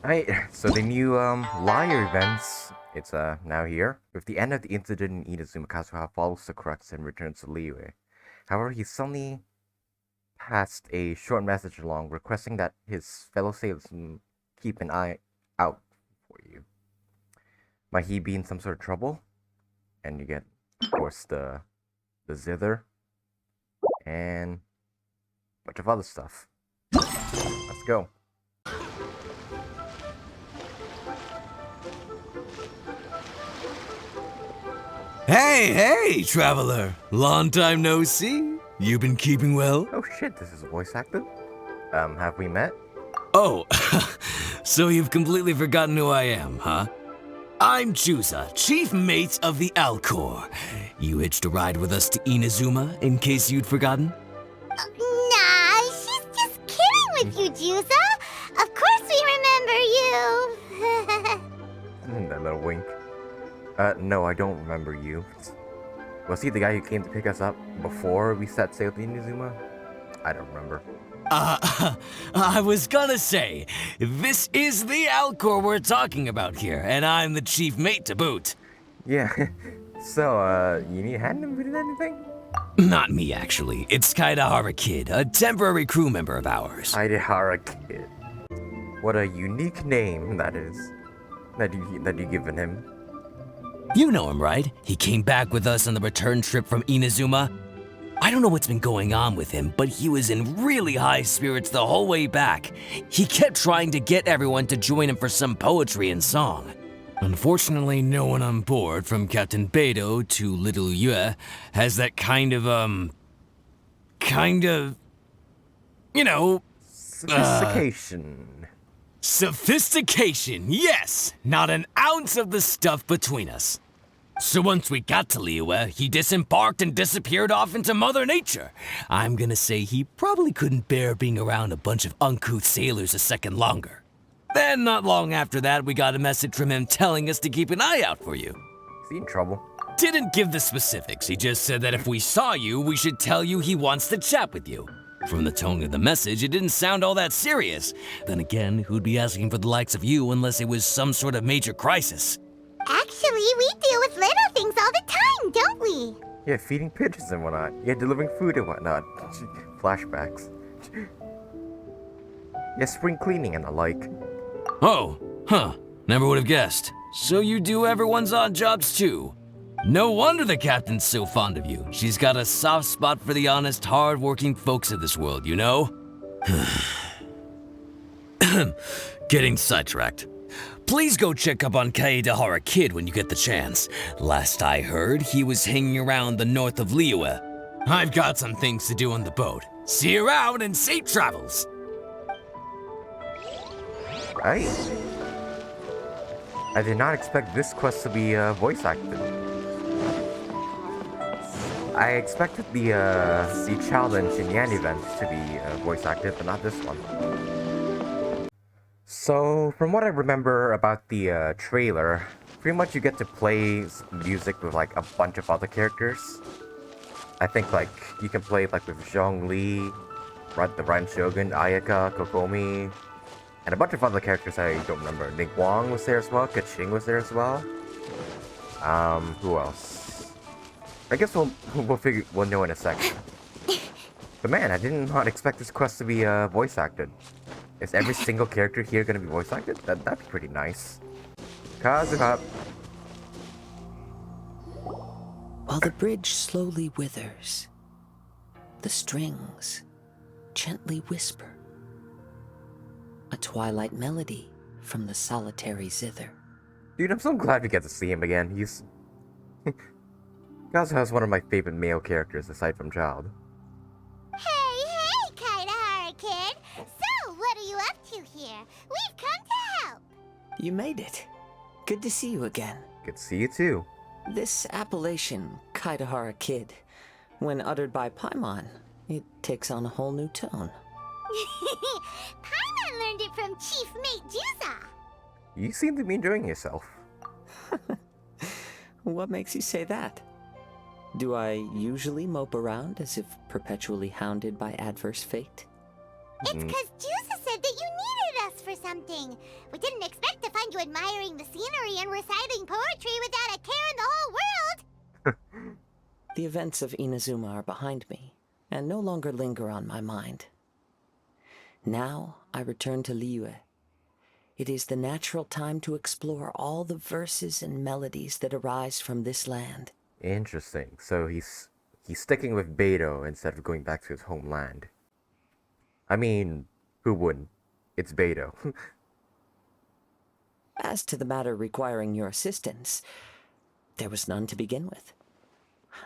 Alright, so the new liar events, it's now here. With the end of the incident in Inazuma, Kazuha follows the crux and returns to Liyue. However, he suddenly passed a short message along requesting that his fellow sailors keep an eye out for you. Might he be in some sort of trouble? And you get, of course, the Zither and a bunch of other stuff. Let's go. Hey, traveler! Long time no see. You been keeping well? Oh shit, this is voice acted? Have we met? Oh, so you've completely forgotten who I am, huh? I'm Childe, chief mate of the Alcor. You hitched a ride with us to Inazuma, in case you'd forgotten? Nah, she's just kidding with you, Childe. Of course we remember you. That little wink. No, I don't remember you. Was he the guy who came to pick us up before we set sail to Inazuma? I don't remember. I was gonna say, this is the Alcor we're talking about here, and I'm the chief mate to boot. Yeah, so, you need a hand in with anything? Not me, actually. It's Kaedehara Kid, a temporary crew member of ours. Kaedehara Kid. What a unique name that is. That you given him. You know him, right? He came back with us on the return trip from Inazuma. I don't know what's been going on with him, but he was in really high spirits the whole way back. He kept trying to get everyone to join him for some poetry and song. Unfortunately, no one on board, from Captain Beidou to Little Yue, has that kind of, you know... Sophistication. Sophistication, yes! Not an ounce of the stuff between us. So once we got to Liyue, he disembarked and disappeared off into Mother Nature. I'm gonna say he probably couldn't bear being around a bunch of uncouth sailors a second longer. Then, not long after that, we got a message from him telling us to keep an eye out for you. Is he in trouble? Didn't give the specifics, he just said that if we saw you, we should tell you he wants to chat with you. From the tone of the message, it didn't sound all that serious. Then again, who'd be asking for the likes of you unless it was some sort of major crisis? Actually, we deal with little things all the time, don't we? Yeah, feeding pigeons and whatnot. Yeah, delivering food and whatnot. Flashbacks. Yeah, spring cleaning and the like. Oh, huh. Never would have guessed. So you do everyone's odd jobs too. No wonder the captain's so fond of you. She's got a soft spot for the honest, hard-working folks of this world, you know? Getting sidetracked. Please go check up on Kaedehara Kid when you get the chance. Last I heard, he was hanging around the north of Liyue. I've got some things to do on the boat. See you around and safe travels! Right. I did not expect this quest to be voice acted. I expected the Childe and Xinyan events to be voice acted, but not this one. So, from what I remember about the trailer, pretty much you get to play music with like a bunch of other characters. I think like you can play like with Zhongli, the Ryan Shogun, Ayaka, Kokomi, and a bunch of other characters I don't remember. Ning Wang was there as well, Kaching was there as well. Who else? I guess we'll know in a second. But man, I did not expect this quest to be voice acted. Is every single character here gonna be voice acted? That'd be pretty nice. Kazuha. While the bridge slowly withers, the strings gently whisper. A twilight melody from the solitary Zither. Dude, I'm so glad we get to see him again. He's... Kazuha is one of my favorite male characters aside from Childe. Hey, Kaedehara Kid. So, what are you up to here? We've come to help. You made it. Good to see you again. Good to see you too. This appellation, Kaedehara Kid, when uttered by Paimon, it takes on a whole new tone. Paimon learned it from Chief Mate Childe. You seem to be enjoying yourself. What makes you say that? Do I usually mope around as if perpetually hounded by adverse fate? It's because Childe said that you needed us for something. We didn't expect to find you admiring the scenery and reciting poetry without a care in the whole world. The events of Inazuma are behind me, and no longer linger on my mind. Now I return to Liyue. It is the natural time to explore all the verses and melodies that arise from this land. Interesting. So he's sticking with Beidou instead of going back to his homeland. I mean, who wouldn't? It's Beidou. As to the matter requiring your assistance, there was none to begin with.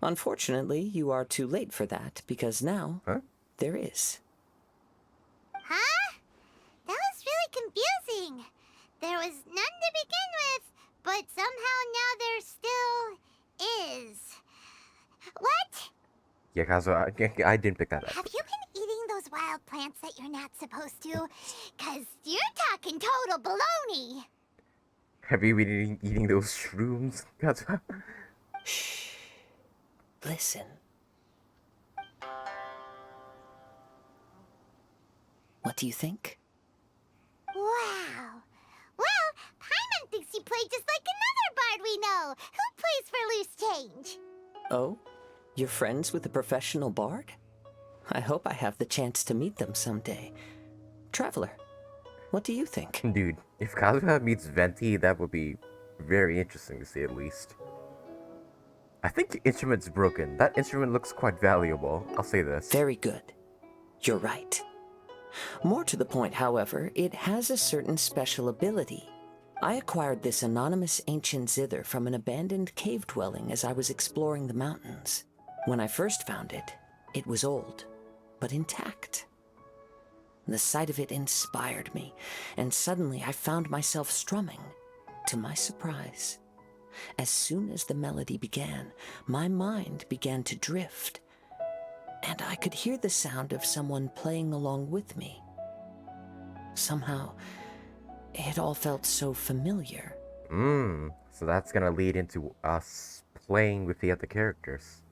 Unfortunately, you are too late for that, because now there is. Huh? That was really confusing. There was none to begin with, but somehow now there still is. What? Yeah, Kazuha, I didn't pick that up. Have you been eating those wild plants that you're not supposed to? 'Cause you're talking total baloney. Have you been eating those shrooms, Kazuha? Shh. Listen. What do you think? Wow. Well, Paimon thinks you play just like another bard we know, who plays for loose change. Oh? You're friends with a professional bard? I hope I have the chance to meet them someday. Traveler, what do you think? Dude, if Kazuha meets Venti, that would be very interesting to say at least. I think the instrument's broken. That instrument looks quite valuable. I'll say this. Very good. You're right. More to the point, however, it has a certain special ability. I acquired this anonymous ancient zither from an abandoned cave dwelling as I was exploring the mountains. When I first found it, it was old, but intact. The sight of it inspired me, and suddenly I found myself strumming, to my surprise. As soon as the melody began, my mind began to drift, and I could hear the sound of someone playing along with me. Somehow, it all felt so familiar. So that's gonna lead into us playing with the other characters.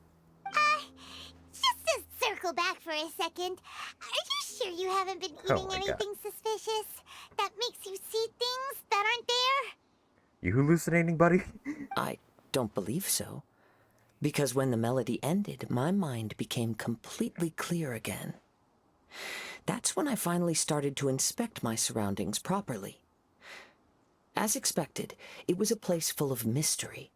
Just to circle back for a second, are you sure you haven't been eating anything suspicious that makes you see things that aren't there? You hallucinating, buddy? I don't believe so, because when the melody ended, my mind became completely clear again. That's when I finally started to inspect my surroundings properly. As expected, it was a place full of mystery.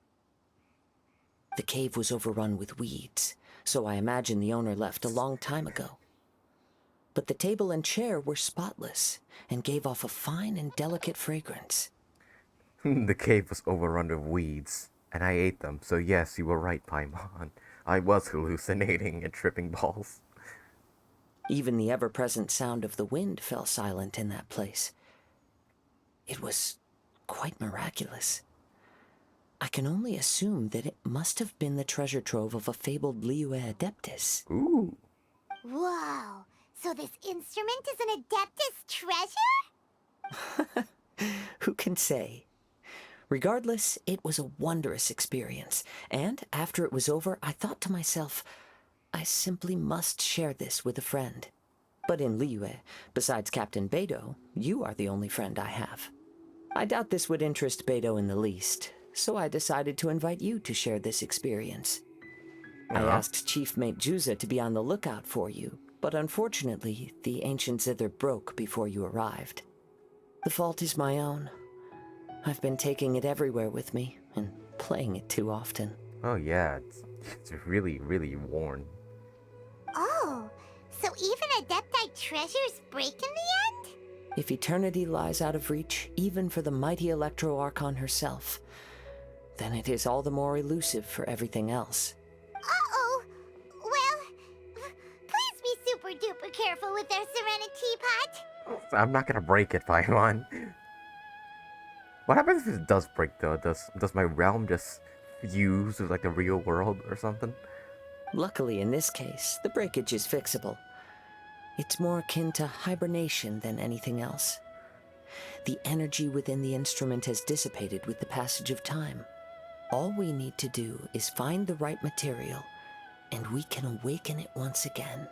The cave was overrun with weeds, so I imagine the owner left a long time ago. But the table and chair were spotless and gave off a fine and delicate fragrance. The cave was overrun with weeds, and I ate them, so yes, you were right, Paimon. I was hallucinating and tripping balls. Even the ever-present sound of the wind fell silent in that place. It was quite miraculous. I can only assume that it must have been the treasure trove of a fabled Liyue Adeptus. Ooh. Whoa, so this instrument is an Adeptus treasure? Who can say? Regardless, it was a wondrous experience, and after it was over, I thought to myself, I simply must share this with a friend. But in Liyue, besides Captain Beidou, you are the only friend I have. I doubt this would interest Beidou in the least, so I decided to invite you to share this experience. I asked Chief Mate Juza to be on the lookout for you, but unfortunately, the ancient zither broke before you arrived. The fault is my own. I've been taking it everywhere with me, and playing it too often. Oh yeah, it's really, really worn. Oh, so even Adepti treasures break in the end? If eternity lies out of reach, even for the mighty Electro Archon herself, then it is all the more elusive for everything else. Uh-oh. Well, please be super duper careful with their Serenity Pot. I'm not gonna break it, Paimon. What happens if it does break though? Does my realm just fuse with like the real world or something? Luckily, in this case, the breakage is fixable. It's more akin to hibernation than anything else. The energy within the instrument has dissipated with the passage of time. All we need to do is find the right material, and we can awaken it once again.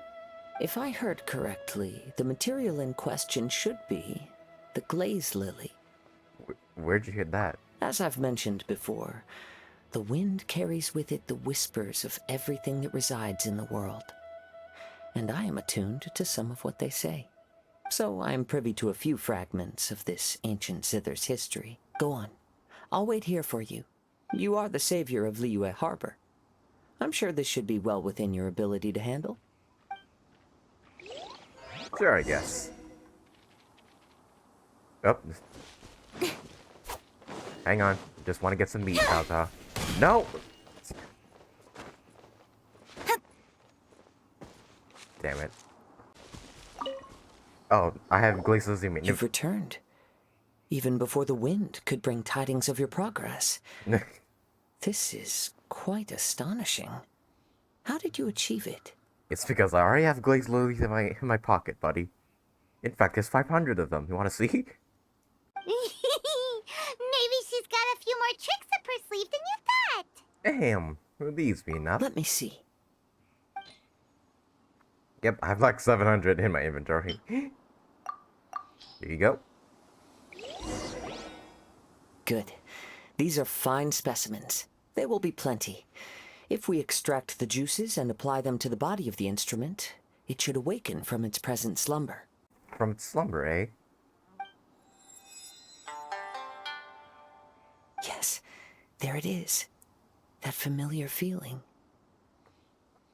If I heard correctly, the material in question should be the the glaze lily. Where'd you hit that? As I've mentioned before, the wind carries with it the whispers of everything that resides in the world. And I am attuned to some of what they say. So I am privy to a few fragments of this ancient Zither's history. Go on. I'll wait here for you. You are the savior of Liyue Harbor. I'm sure this should be well within your ability to handle. Sure, I guess. Oh. Hang on. Just want to get some meat, Kazuha. No! Damn it. Oh, I have Glacial Zoom. You've returned. Even before the wind could bring tidings of your progress. This is quite astonishing. How did you achieve it? It's because I already have glazed lilies in my pocket, buddy. In fact, there's 500 of them. You want to see? Maybe she's got a few more tricks up her sleeve than you thought. Damn, will these be enough? Let me see. Yep, I have like 700 in my inventory. Here you go. Good. These are fine specimens. There will be plenty. If we extract the juices and apply them to the body of the instrument, it should awaken from its present slumber. From its slumber, eh? Yes, there it is. That familiar feeling.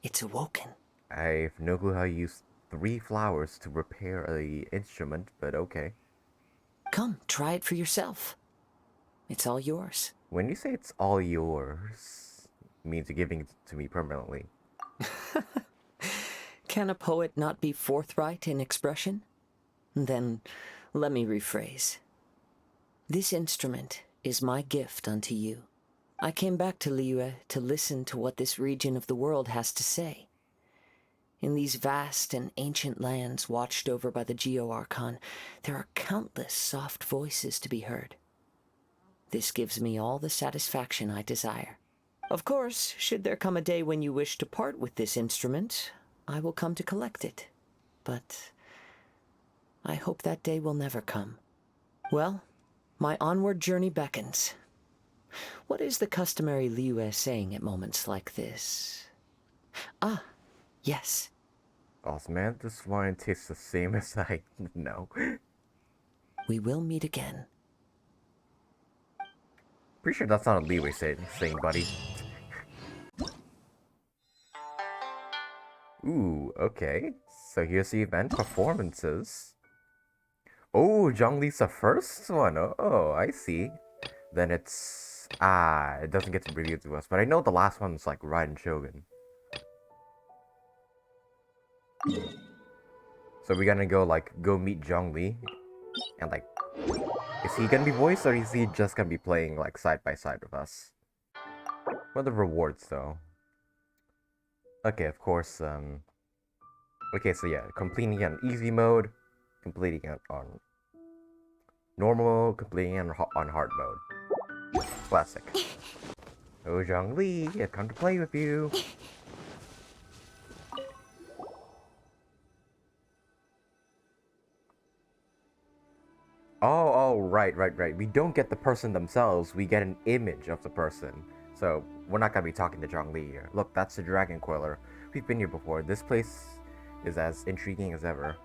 It's awoken. I have no clue how you use 3 flowers to repair a instrument, but okay. Come, try it for yourself. It's all yours. When you say it's all yours, it means you're giving it to me permanently. Can a poet not be forthright in expression? Then, let me rephrase. This instrument is my gift unto you. I came back to Liyue to listen to what this region of the world has to say. In these vast and ancient lands watched over by the Geo-Archon, there are countless soft voices to be heard. This gives me all the satisfaction I desire. Of course, should there come a day when you wish to part with this instrument, I will come to collect it. But I hope that day will never come. Well, my onward journey beckons. What is the customary Liyue saying at moments like this? Ah, yes. Awesome, man. This wine tastes the same as I know. We will meet again. Pretty sure that's not a leeway saying, buddy. Ooh, okay. So here's the event performances. Oh, Zhongli's the first one. Oh, I see. Then it's... it doesn't get to review to us. But I know the last one's like Raiden Shogun. So we're gonna go meet Zhongli. And like... Is he gonna be voiced or is he just gonna be playing like side by side with us? What are the rewards though? Okay, of course, okay, so yeah, completing it on easy mode, completing it on normal, completing it on hard mode. Classic. Oh, Zhongli, I've come to play with you. Oh, right. We don't get the person themselves, we get an image of the person. So, we're not gonna be talking to Zhongli here. Look, that's the Dragon Queller. We've been here before. This place is as intriguing as ever.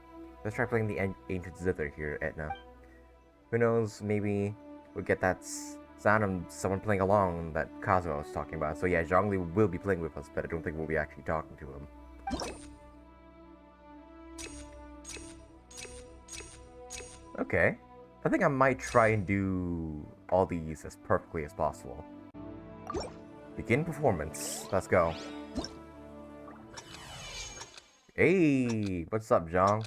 Let's try playing the ancient Zither here, Etna. Who knows, maybe we'll get that sound of someone playing along that Kazuha was talking about. So yeah, Zhongli will be playing with us, but I don't think we'll be actually talking to him. Okay. I think I might try and do all these as perfectly as possible. Begin performance. Let's go. Hey, what's up, Zhong?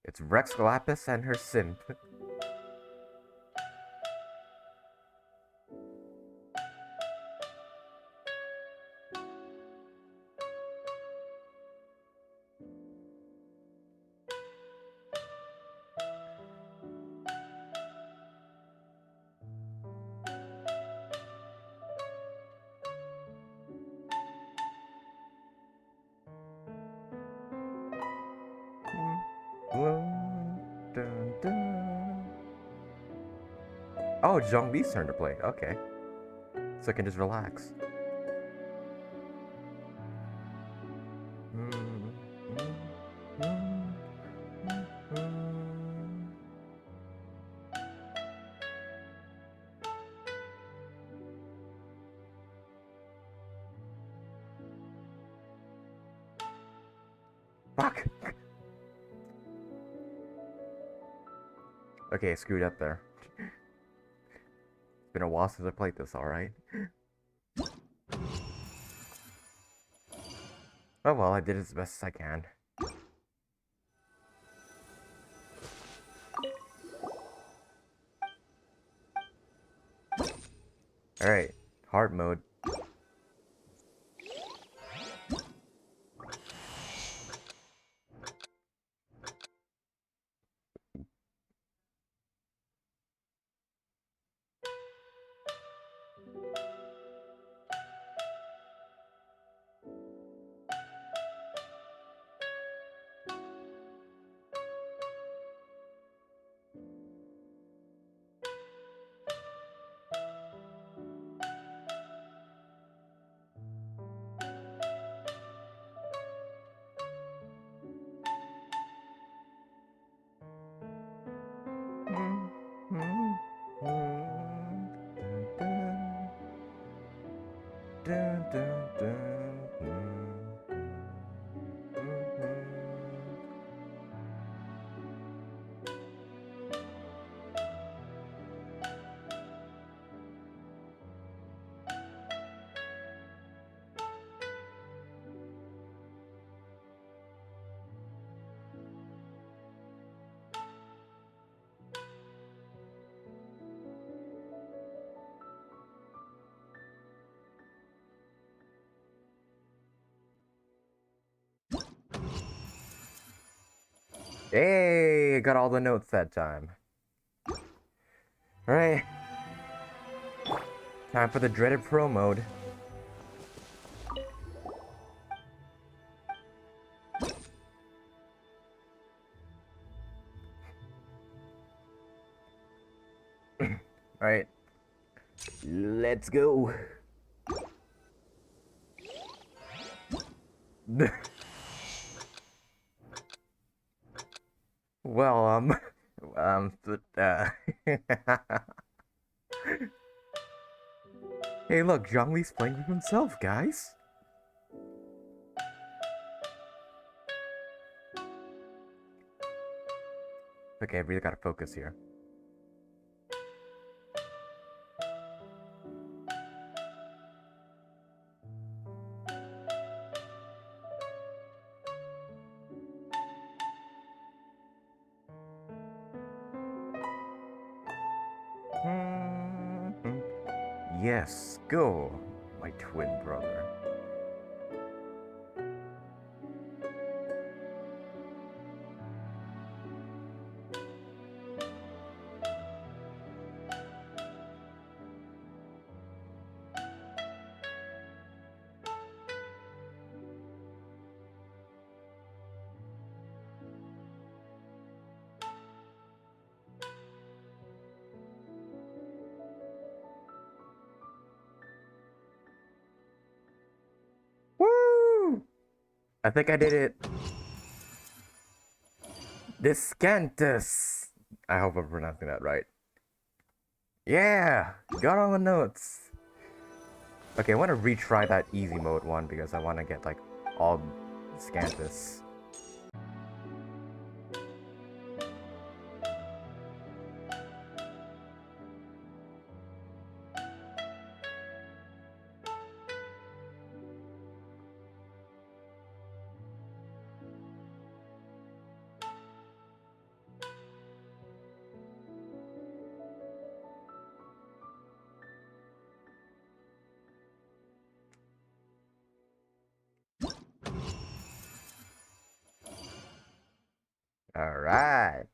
It's Rex Galapis and her simp. Oh, Zhongli's turn to play. Okay. So I can just relax. Fuck! Okay, I screwed up there. It's been a while since I played this, alright? Oh well, I did as best as I can. Alright, hard mode. Hey, got all the notes that time. Alright. Time for the dreaded pro mode. Alright. Let's go. Well, hey, look, Zhongli's playing with himself, guys. Okay, I really gotta focus here. Yes, go, my twin brother. Woo! I think I did it. Descantus. I hope I'm pronouncing that right. Yeah, got all the notes. Okay, I want to retry that easy mode one because I want to get like all Scantus. Alright.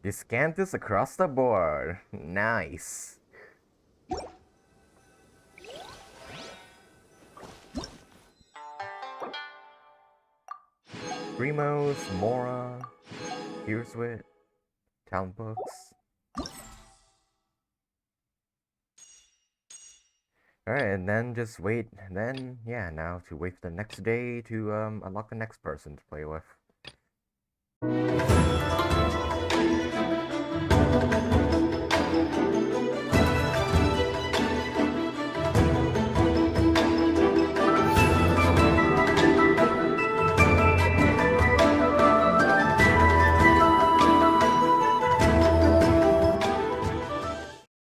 Descantus across the board. Nice. Primos, Mora, Here's Wit, Talent Books. Alright, and then just wait, and then, yeah, now to wait for the next day to unlock the next person to play with.